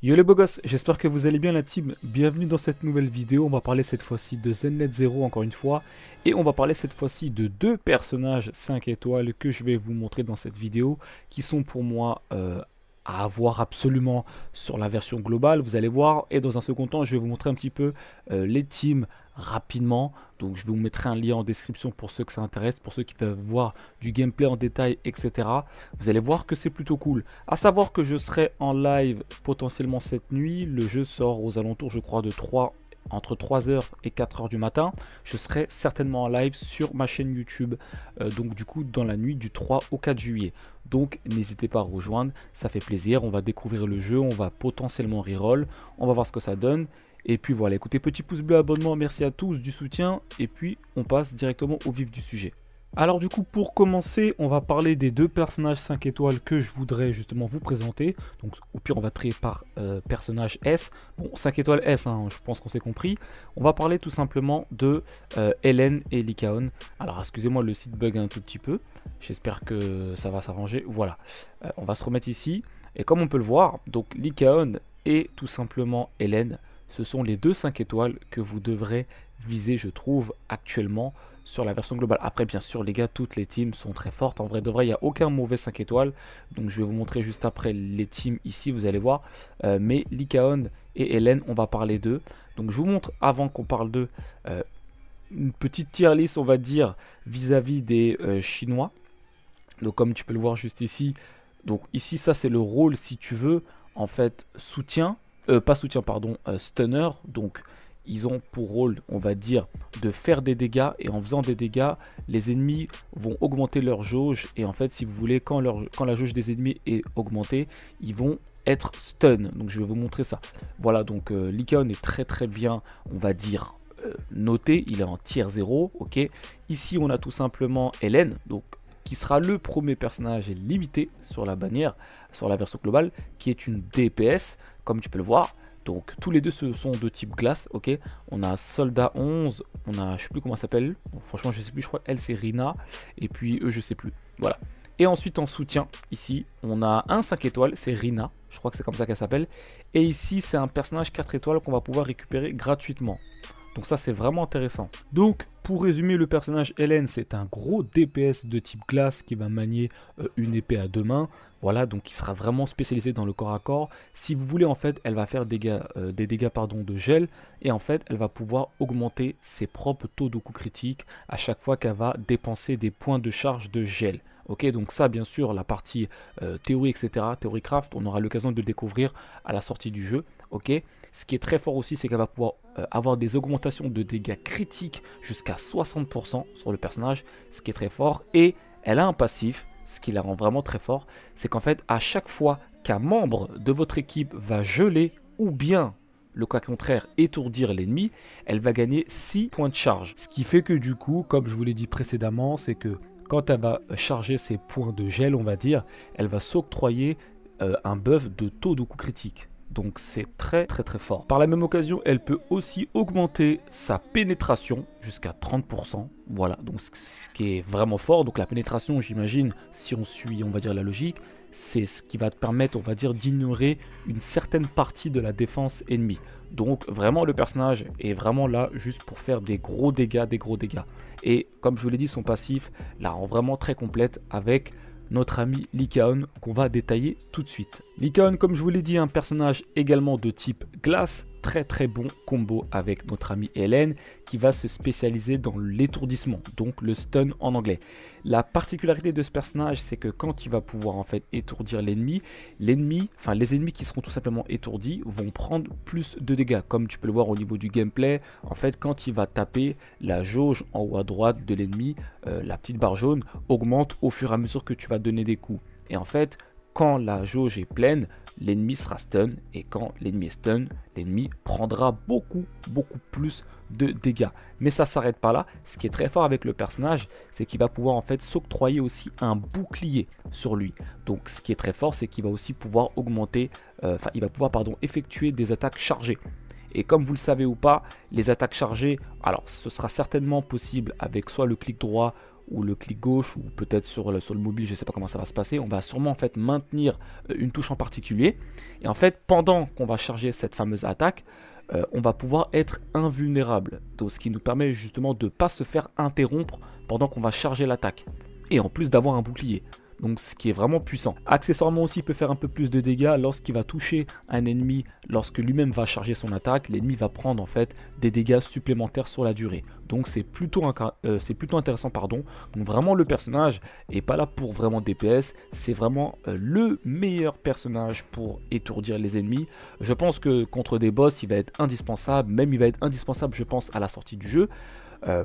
Yo les beaux gosses, j'espère que vous allez bien la team. Bienvenue dans cette nouvelle vidéo. On va parler cette fois-ci de ZNet Zero encore une fois. Et on va parler cette fois-ci de deux personnages 5 étoiles que je vais vous montrer dans cette vidéo. Qui sont pour moi à avoir absolument sur la version globale. Vous allez voir. Et dans un second temps, je vais vous montrer un petit peu les teams rapidement. Donc je vous mettrai un lien en description pour ceux que ça intéresse. Pour ceux qui peuvent voir du gameplay en détail, etc. Vous allez voir que c'est plutôt cool. À savoir que je serai en live potentiellement cette nuit. Le jeu sort aux alentours, je crois, de 3 entre 3h et 4h du matin. Je serai certainement en live sur ma chaîne YouTube. Donc du coup, dans la nuit du 3 au 4 juillet. Donc n'hésitez pas à rejoindre, ça fait plaisir. On va découvrir le jeu, on va potentiellement reroll. On va voir ce que ça donne. Et puis voilà, écoutez, petit pouce bleu, abonnement, merci à tous du soutien. Et puis on passe directement au vif du sujet. Alors du coup, pour commencer, on va parler des deux personnages 5 étoiles que je voudrais justement vous présenter. Donc au pire, on va trier par personnage S. Bon, 5 étoiles S, hein, je pense qu'on s'est compris. On va parler tout simplement de Hélène et Lycaon. Alors excusez-moi, le site bug un tout petit peu. J'espère que ça va s'arranger. Voilà, on va se remettre ici. Et comme on peut le voir, donc Lycaon et tout simplement Hélène, ce sont les deux 5 étoiles que vous devrez viser, je trouve, actuellement sur la version globale. Après, bien sûr, les gars, toutes les teams sont très fortes. En vrai de vrai, il n'y a aucun mauvais 5 étoiles. Donc, je vais vous montrer juste après les teams ici, vous allez voir. Mais Lycaon et Hélène, on va parler d'eux. Donc, je vous montre, avant qu'on parle d'eux, une petite tier list, on va dire, vis-à-vis des Chinois. Donc, comme tu peux le voir juste ici. Donc, ici, ça, c'est le rôle, si tu veux, en fait, soutien. Pas soutien, pardon, stunner. Donc, ils ont pour rôle, on va dire, de faire des dégâts. Et en faisant des dégâts, les ennemis vont augmenter leur jauge. Et en fait, si vous voulez, quand la jauge des ennemis est augmentée, ils vont être stun. Donc, je vais vous montrer ça. Voilà, donc Lycaon est très très bien, on va dire, noté. Il est en tier 0, ok. Ici, on a tout simplement Hélène, donc qui sera le premier personnage limité sur la bannière, sur la version globale, qui est une DPS, comme tu peux le voir. Donc tous les deux ce sont de type glace, ok. On a Soldat 11, on a, je sais plus comment ça s'appelle, franchement je sais plus, je crois elle c'est Rina, et puis eux je sais plus, voilà. Et ensuite en soutien, ici, on a un 5 étoiles, c'est Rina, je crois que c'est comme ça qu'elle s'appelle. Et ici c'est un personnage 4 étoiles qu'on va pouvoir récupérer gratuitement. Donc ça c'est vraiment intéressant. Donc pour résumer, le personnage Hélène, c'est un gros DPS de type glace qui va manier une épée à deux mains. Voilà, donc il sera vraiment spécialisé dans le corps à corps. Si vous voulez, en fait, elle va faire des dégâts pardon, de gel. Et en fait, elle va pouvoir augmenter ses propres taux de coups critiques à chaque fois qu'elle va dépenser des points de charge de gel. Ok, donc ça, bien sûr, la partie théorie, etc., théorie craft, on aura l'occasion de le découvrir à la sortie du jeu. Ok, ce qui est très fort aussi, c'est qu'elle va pouvoir avoir des augmentations de dégâts critiques jusqu'à 60% sur le personnage, ce qui est très fort. Et elle a un passif, ce qui la rend vraiment très fort, c'est qu'en fait, à chaque fois qu'un membre de votre équipe va geler ou bien le cas contraire, étourdir l'ennemi, elle va gagner 6 points de charge. Ce qui fait que du coup, comme je vous l'ai dit précédemment, c'est que quand elle va charger ses points de gel, on va dire, elle va s'octroyer un buff de taux de coup critique. Donc c'est très très très fort. Par la même occasion, elle peut aussi augmenter sa pénétration jusqu'à 30%. Voilà, donc ce qui est vraiment fort. Donc la pénétration, j'imagine, si on suit, on va dire, la logique, c'est ce qui va te permettre, on va dire, d'ignorer une certaine partie de la défense ennemie. Donc vraiment, le personnage est vraiment là juste pour faire des gros dégâts, Et comme je vous l'ai dit, son passif la rend vraiment très complète avec notre ami Lycaon qu'on va détailler tout de suite. Lycaon, comme je vous l'ai dit, un personnage également de type glace, très très bon combo avec notre ami Hélène qui va se spécialiser dans l'étourdissement, donc le stun en anglais. La particularité de ce personnage, c'est que quand il va pouvoir en fait étourdir l'ennemi, les ennemis qui seront tout simplement étourdis vont prendre plus de dégâts, comme tu peux le voir au niveau du gameplay. En fait, quand il va taper, la jauge en haut à droite de l'ennemi, la petite barre jaune, augmente au fur et à mesure que tu vas donner des coups. Et en fait, quand la jauge est pleine, l'ennemi sera stun, et quand l'ennemi est stun, l'ennemi prendra beaucoup plus de dégâts. Mais ça s'arrête pas là. Ce qui est très fort avec le personnage, c'est qu'il va pouvoir en fait s'octroyer aussi un bouclier sur lui. Donc ce qui est très fort, c'est qu'il va aussi pouvoir augmenter, il va pouvoir effectuer des attaques chargées. Et comme vous le savez ou pas, les attaques chargées, alors ce sera certainement possible avec soit le clic droit ou le clic gauche, ou peut-être sur le mobile, je ne sais pas comment ça va se passer, on va sûrement en fait maintenir une touche en particulier. Et en fait, pendant qu'on va charger cette fameuse attaque, on va pouvoir être invulnérable. Donc, ce qui nous permet justement de ne pas se faire interrompre pendant qu'on va charger l'attaque. Et en plus d'avoir un bouclier. Donc ce qui est vraiment puissant. Accessoirement aussi, il peut faire un peu plus de dégâts lorsqu'il va toucher un ennemi, lorsque lui-même va charger son attaque, l'ennemi va prendre en fait des dégâts supplémentaires sur la durée. Donc c'est plutôt intéressant, pardon. Donc vraiment le personnage est pas là pour vraiment DPS, c'est vraiment le meilleur personnage pour étourdir les ennemis. Je pense que contre des boss, il va être indispensable, même il va être indispensable je pense à la sortie du jeu.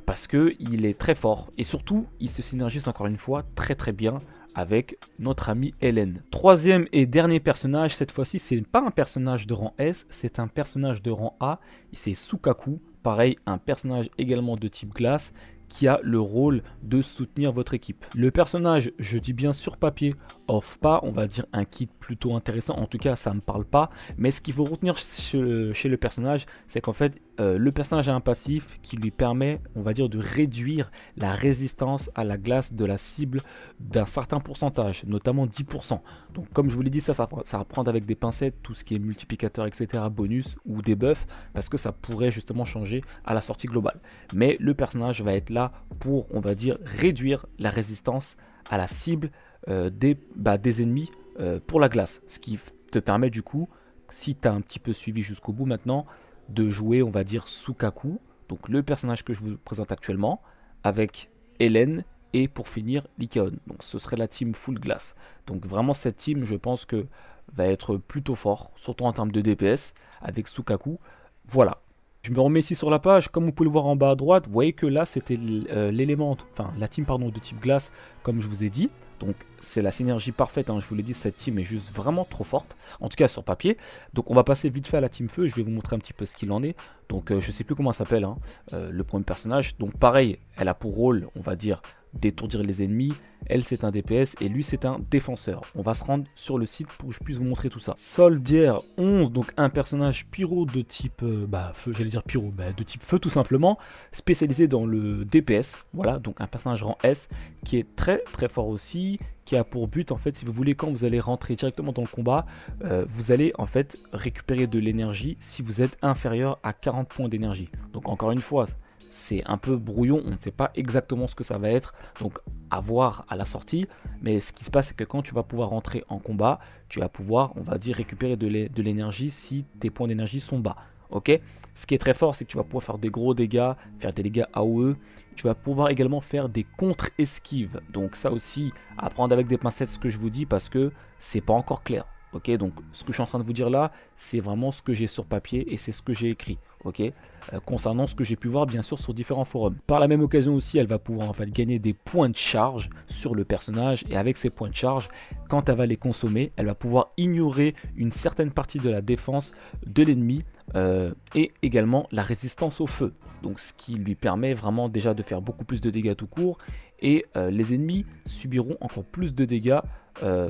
Parce qu'il est très fort et surtout il se synergise encore une fois très bien avec notre amie Hélène. Troisième et dernier personnage, cette fois-ci c'est pas un personnage de rang S, c'est un personnage de rang A, c'est Sukaku, pareil un personnage également de type glace qui a le rôle de soutenir votre équipe. Le personnage, je dis bien sur papier, offre pas, on va dire un kit plutôt intéressant, en tout cas ça me parle pas, mais ce qu'il faut retenir chez le personnage, c'est qu'en fait le personnage a un passif qui lui permet, on va dire, de réduire la résistance à la glace de la cible d'un certain pourcentage, notamment 10%. Donc comme je vous l'ai dit, ça va prendre avec des pincettes, tout ce qui est multiplicateur, etc., bonus ou debuff, parce que ça pourrait justement changer à la sortie globale. Mais le personnage va être là pour, on va dire, réduire la résistance à la cible des ennemis pour la glace. Ce qui te permet du coup, si tu as un petit peu suivi jusqu'au bout maintenant, de jouer, on va dire, Sukaku, donc le personnage que je vous présente actuellement, avec Hélène et pour finir Lycaon. Donc ce serait la team full glace. Donc vraiment cette team, je pense que va être plutôt fort, surtout en termes de DPS avec Sukaku. Voilà. Je me remets ici sur la page, comme vous pouvez le voir en bas à droite, vous voyez que là c'était l'élément, enfin la team pardon de type glace, comme je vous ai dit. Donc c'est la synergie parfaite, hein, je vous l'ai dit, cette team est juste vraiment trop forte, en tout cas sur papier. Donc on va passer vite fait à la team feu, je vais vous montrer un petit peu ce qu'il en est. Donc je sais plus comment ça s'appelle, hein, le premier personnage. Donc pareil, elle a pour rôle, on va dire, d'étourdir les ennemis. Elle c'est un DPS et lui c'est un défenseur. On va se rendre sur le site pour que je puisse vous montrer tout ça. Soldier 11, donc un personnage pyro de type feu, j'allais dire pyro, de type feu tout simplement, spécialisé dans le DPS. Voilà, donc un personnage rang S qui est très fort aussi, qui a pour but en fait, si vous voulez, quand vous allez rentrer directement dans le combat, vous allez en fait récupérer de l'énergie si vous êtes inférieur à 40 points d'énergie. Donc encore une fois, c'est un peu brouillon, on ne sait pas exactement ce que ça va être, donc à voir à la sortie. Mais ce qui se passe, c'est que quand tu vas pouvoir rentrer en combat, tu vas pouvoir, on va dire, récupérer de l'énergie si tes points d'énergie sont bas. Ok, ce qui est très fort, c'est que tu vas pouvoir faire des gros dégâts, faire des dégâts AOE. Tu vas pouvoir également faire des contre-esquives. Donc ça aussi, à prendre avec des pincettes ce que je vous dis, parce que c'est pas encore clair. Ok, donc ce que je suis en train de vous dire là, c'est vraiment ce que j'ai sur papier et c'est ce que j'ai écrit. Ok, concernant ce que j'ai pu voir bien sûr sur différents forums. Par la même occasion aussi, elle va pouvoir en fait gagner des points de charge sur le personnage, et avec ces points de charge, quand elle va les consommer, elle va pouvoir ignorer une certaine partie de la défense de l'ennemi et également la résistance au feu. Donc ce qui lui permet vraiment déjà de faire beaucoup plus de dégâts tout court, et les ennemis subiront encore plus de dégâts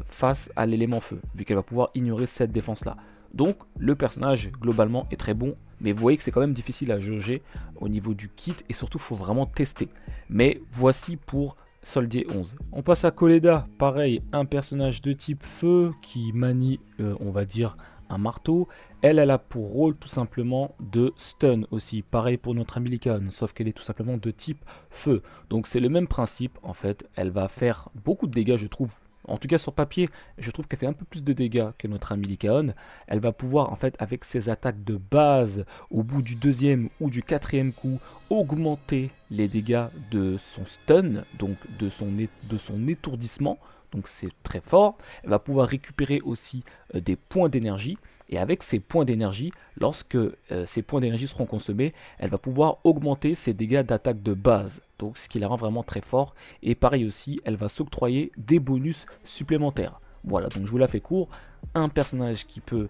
face à l'élément feu, vu qu'elle va pouvoir ignorer cette défense là. Donc le personnage globalement est très bon, mais vous voyez que c'est quand même difficile à jauger au niveau du kit, et surtout il faut vraiment tester. Mais voici pour Soldier 11. On passe à Koleda, pareil, un personnage de type feu qui manie, on va dire, un marteau. Elle a pour rôle tout simplement de stun aussi, pareil pour notre amie Lycaon, sauf qu'elle est tout simplement de type feu. Donc c'est le même principe en fait, elle va faire beaucoup de dégâts je trouve. En tout cas sur papier, je trouve qu'elle fait un peu plus de dégâts que notre amie Lycaon. Elle va pouvoir en fait avec ses attaques de base, au bout du deuxième ou du quatrième coup, augmenter les dégâts de son stun, donc de son étourdissement. Donc c'est très fort. Elle va pouvoir récupérer aussi des points d'énergie. Et avec ces points d'énergie, lorsque ces points d'énergie seront consommés, elle va pouvoir augmenter ses dégâts d'attaque de base. Donc ce qui la rend vraiment très fort. Et pareil aussi, elle va s'octroyer des bonus supplémentaires. Voilà, donc je vous la fais court. Un personnage qui peut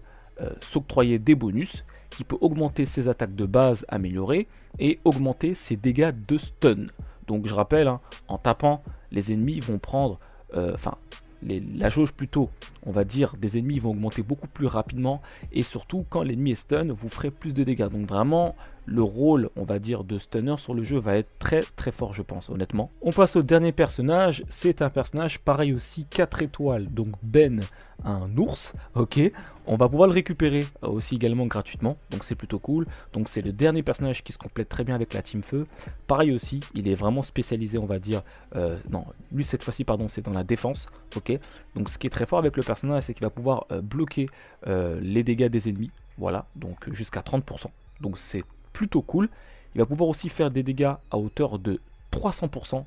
s'octroyer des bonus, qui peut augmenter ses attaques de base améliorées et augmenter ses dégâts de stun. Donc je rappelle, hein, en tapant, les ennemis vont prendre... la jauge plutôt, on va dire, des ennemis vont augmenter beaucoup plus rapidement. Et surtout, quand l'ennemi est stun, vous ferez plus de dégâts. Donc vraiment, le rôle, on va dire, de stunner sur le jeu va être très très fort, je pense, honnêtement. On passe au dernier personnage. C'est un personnage pareil aussi, 4 étoiles. Donc Ben, un ours, ok. On va pouvoir le récupérer aussi également gratuitement. Donc c'est plutôt cool. Donc c'est le dernier personnage qui se complète très bien avec la team feu. Pareil aussi, il est vraiment spécialisé, on va dire. Non, lui cette fois-ci, pardon, c'est dans la défense, ok. Donc ce qui est très fort avec le personnage, c'est qu'il va pouvoir bloquer les dégâts des ennemis. Voilà, donc jusqu'à 30%. Donc c'est plutôt cool. Il va pouvoir aussi faire des dégâts à hauteur de 300%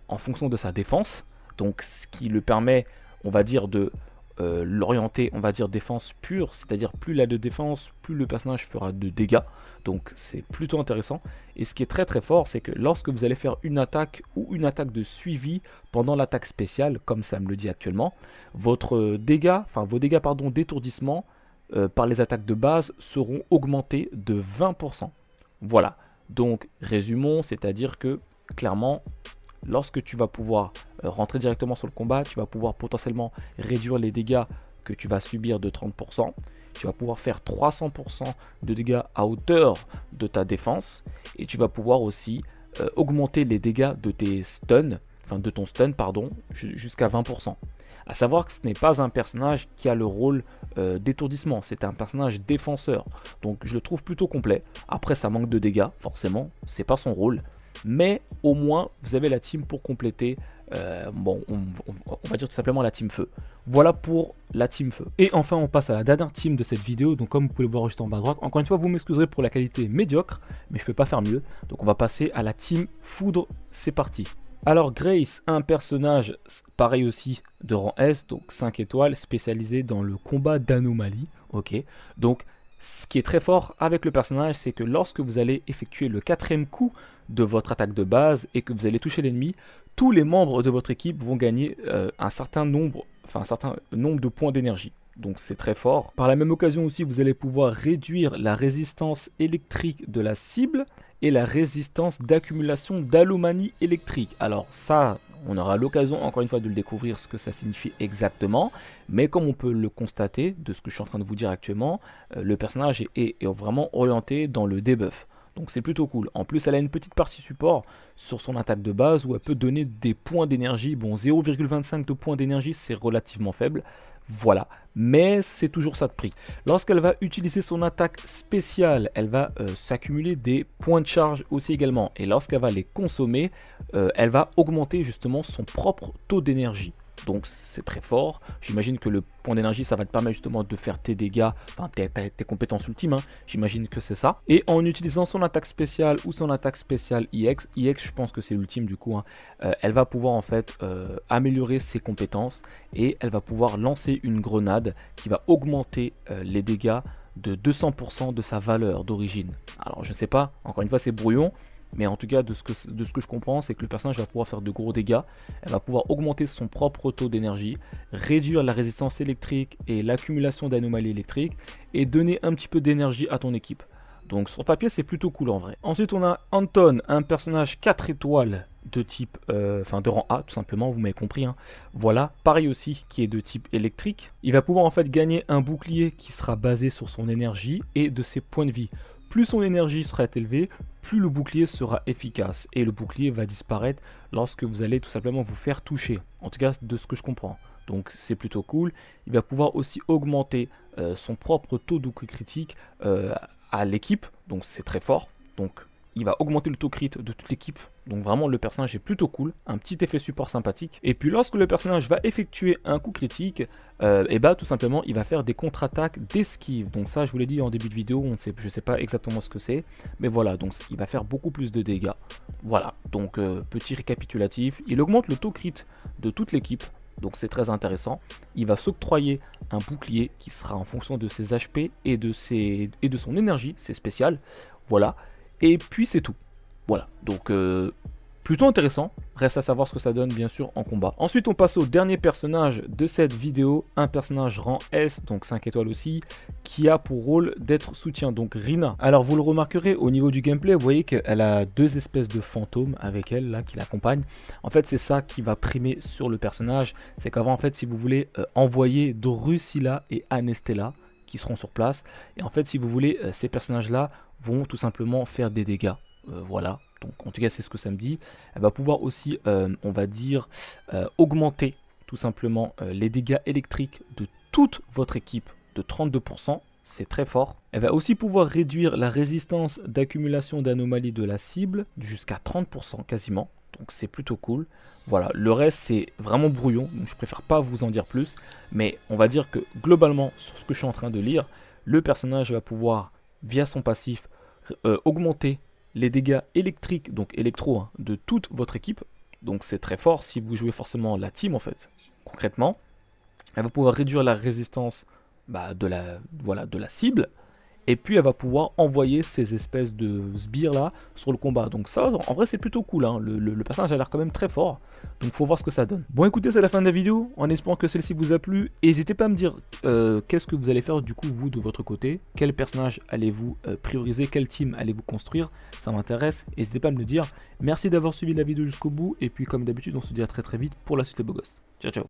en fonction de sa défense. Donc ce qui le permet, on va dire, de l'orienter, on va dire, défense pure. C'est-à-dire plus il a de défense, plus le personnage fera de dégâts. Donc c'est plutôt intéressant. Et ce qui est très très fort, c'est que lorsque vous allez faire une attaque ou une attaque de suivi pendant l'attaque spéciale, comme ça me le dit actuellement, votre dégât, enfin vos dégâts pardon, d'étourdissement par les attaques de base seront augmentés de 20%. Voilà, donc résumons, c'est-à-dire que clairement, lorsque tu vas pouvoir rentrer directement sur le combat, tu vas pouvoir potentiellement réduire les dégâts que tu vas subir de 30%. Tu vas pouvoir faire 300% de dégâts à hauteur de ta défense. Et tu vas pouvoir aussi augmenter les dégâts de tes stuns, enfin de ton stun, pardon, jusqu'à 20%. À savoir que ce n'est pas un personnage qui a le rôle d'étourdissement, c'est un personnage défenseur. Donc je le trouve plutôt complet. Après ça manque de dégâts, forcément, c'est pas son rôle. Mais au moins vous avez la team pour compléter, bon, on va dire tout simplement la team feu. Voilà pour la team feu. Et enfin on passe à la dernière team de cette vidéo. Donc comme vous pouvez le voir juste en bas à droite, encore une fois vous m'excuserez pour la qualité médiocre, mais je peux pas faire mieux. Donc on va passer à la team foudre, c'est parti. Alors Grace, un personnage pareil aussi de rang S, donc 5 étoiles, spécialisé dans le combat d'anomalie. Ok, donc ce qui est très fort avec le personnage, c'est que lorsque vous allez effectuer le 4e coup de votre attaque de base et que vous allez toucher l'ennemi, tous les membres de votre équipe vont gagner un certain nombre de points d'énergie. Donc c'est très fort. Par la même occasion aussi, vous allez pouvoir réduire la résistance électrique de la cible et la résistance d'accumulation d'alumanie électrique. Alors ça, on aura l'occasion encore une fois de le découvrir ce que ça signifie exactement. Mais comme on peut le constater de ce que je suis en train de vous dire actuellement, le personnage est vraiment orienté dans le debuff. Donc c'est plutôt cool. En plus, elle a une petite partie support sur son attaque de base où elle peut donner des points d'énergie. Bon, 0,25 de points d'énergie, c'est relativement faible. Voilà, mais c'est toujours ça de prix. Lorsqu'elle va utiliser son attaque spéciale, elle va s'accumuler des points de charge aussi également. Et lorsqu'elle va les consommer, elle va augmenter justement son propre taux d'énergie. Donc c'est très fort. J'imagine que le point d'énergie, ça va te permettre justement de faire tes dégâts, enfin tes compétences ultimes, hein. J'imagine que c'est ça. Et en utilisant son attaque spéciale ou son attaque spéciale IX, je pense que c'est l'ultime du coup, hein, elle va pouvoir en fait améliorer ses compétences et elle va pouvoir lancer une grenade qui va augmenter les dégâts de 200% de sa valeur d'origine. Alors je ne sais pas, encore une fois c'est brouillon. Mais en tout cas, de ce que je comprends, c'est que le personnage va pouvoir faire de gros dégâts. Elle va pouvoir augmenter son propre taux d'énergie, réduire la résistance électrique et l'accumulation d'anomalies électriques, et donner un petit peu d'énergie à ton équipe. Donc sur papier, c'est plutôt cool en vrai. Ensuite, on a Anton, un personnage 4 étoiles de type, de rang A tout simplement, vous m'avez compris, hein. Voilà, pareil aussi, qui est de type électrique. Il va pouvoir en fait gagner un bouclier qui sera basé sur son énergie et de ses points de vie. Plus son énergie sera élevée, plus le bouclier sera efficace. Et le bouclier va disparaître lorsque vous allez tout simplement vous faire toucher. En tout cas, de ce que je comprends. Donc c'est plutôt cool. Il va pouvoir aussi augmenter son propre taux de coup critique à l'équipe. Donc c'est très fort. Donc il va augmenter le taux crit de toute l'équipe. Donc vraiment le personnage est plutôt cool, un petit effet support sympathique. Et puis lorsque le personnage va effectuer un coup critique, et bah tout simplement il va faire des contre-attaques d'esquive. Donc ça je vous l'ai dit en début de vidéo, je ne sais pas exactement ce que c'est, mais voilà, donc il va faire beaucoup plus de dégâts. Voilà, donc petit récapitulatif, il augmente le taux crit de toute l'équipe. Donc c'est très intéressant. Il va s'octroyer un bouclier qui sera en fonction de ses HP et de son énergie, c'est spécial. Voilà. Et puis c'est tout. Voilà. Donc plutôt intéressant. Reste à savoir ce que ça donne bien sûr en combat. Ensuite on passe au dernier personnage de cette vidéo, un personnage rang S, donc 5 étoiles aussi, qui a pour rôle d'être soutien, donc Rina. Alors vous le remarquerez au niveau du gameplay, vous voyez qu'elle a deux espèces de fantômes avec elle là qui l'accompagnent. En fait c'est ça qui va primer sur le personnage, c'est qu'avant en fait si vous voulez envoyer Drusilla et Anestella qui seront sur place, et en fait si vous voulez ces personnages là vont tout simplement faire des dégâts, voilà. Donc en tout cas c'est ce que ça me dit. Elle va pouvoir aussi on va dire augmenter tout simplement les dégâts électriques de toute votre équipe de 32%, c'est très fort. Elle va aussi pouvoir réduire la résistance d'accumulation d'anomalies de la cible jusqu'à 30% quasiment, donc c'est plutôt cool. Voilà, le reste c'est vraiment brouillon, donc je préfère pas vous en dire plus, mais on va dire que globalement sur ce que je suis en train de lire, le personnage va pouvoir via son passif augmenter les dégâts électriques, donc électro, hein, de toute votre équipe. Donc c'est très fort si vous jouez forcément la team en fait. Concrètement, elle va pouvoir réduire la résistance de la cible. Et puis elle va pouvoir envoyer ces espèces de sbires là sur le combat. Donc ça en vrai c'est plutôt cool, hein. Le personnage a l'air quand même très fort. Donc faut voir ce que ça donne. Bon écoutez, c'est la fin de la vidéo. En espérant que celle-ci vous a plu. N'hésitez pas à me dire qu'est-ce que vous allez faire du coup vous de votre côté. Quel personnage allez-vous prioriser, quelle team allez-vous construire. Ça m'intéresse. N'hésitez pas à me le dire. Merci d'avoir suivi la vidéo jusqu'au bout. Et puis comme d'habitude on se dit à très vite pour la suite les beaux gosses. Ciao ciao.